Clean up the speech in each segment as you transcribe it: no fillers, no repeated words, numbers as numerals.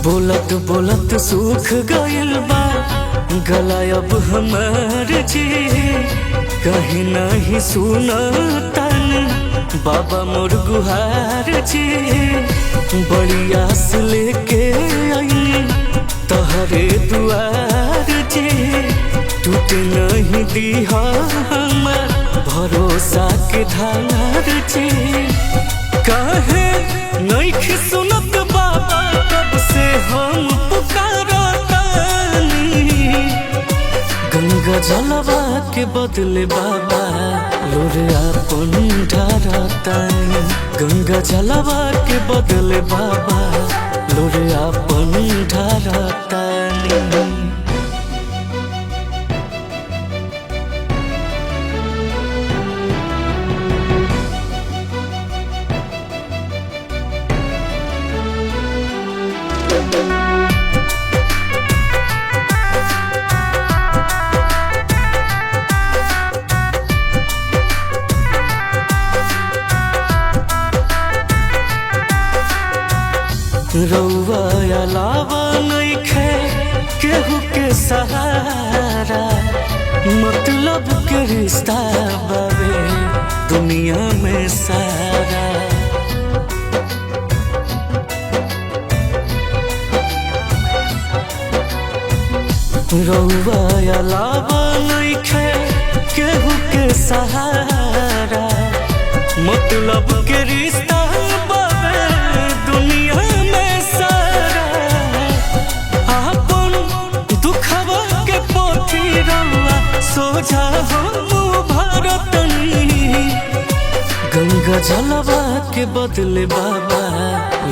बोलत बोलत सूख गइल बा गला अब हमार जी। कहीं नहीं सुनतन बाबा मोर गुहार जी। बड़ी आस लेके आई तहरे दुआर जी। टूट नहीं दिहा हमार भरोसा के धार जी। काहे नहीं सुनत बाबा कब से हम पुकारतानी। गंगा जलवा के बदले बाबा लोरे अपन ढारतानी। गंगा जलवा के बदले बाबा लोरे अपन ढारतानी। रउआ अलावा नइखे केहू के सहारा। मतलब के रिश्ता बावे दुनिया में सारा। रउआ अलावा नइखे केहू के सहारा। मतलब के रिश्ता बावे दुनिया में सारा। आपन दुखवा के पोथी रउआ सोझा हम भरतनी। गंगा जलवा के बदले बाबा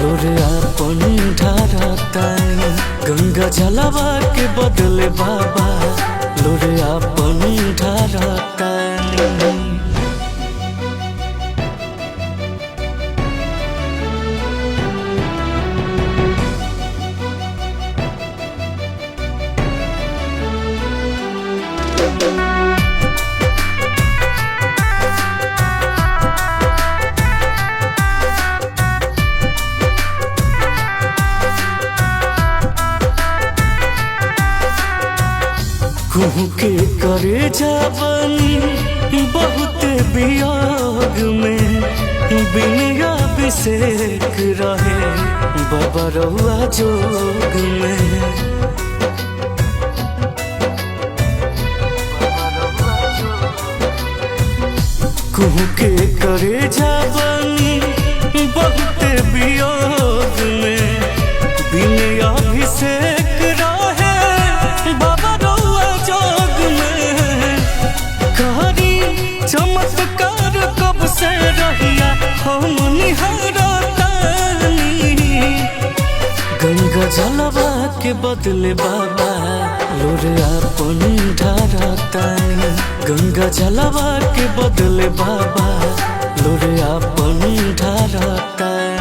लोरे अपन ढारतानी। गंगा जलवा के बदले बाबा लोरे अपन ढारतानी। कुहू के करे जावनी बहुत वियोग में। बिना अभिषेक रहे बाबा रउआ जोग में। कुहू के करे जावनी बहुत वियोग में। बिना अभिषेक रहे बाबा चमत्कार कब से रहिया हम निहारतानी। गंगा जलवा के बदले बाबा लोरे अपन ढारतानी। गंगा जलवा के बदले बाबा लोरे अपन ढारतानी।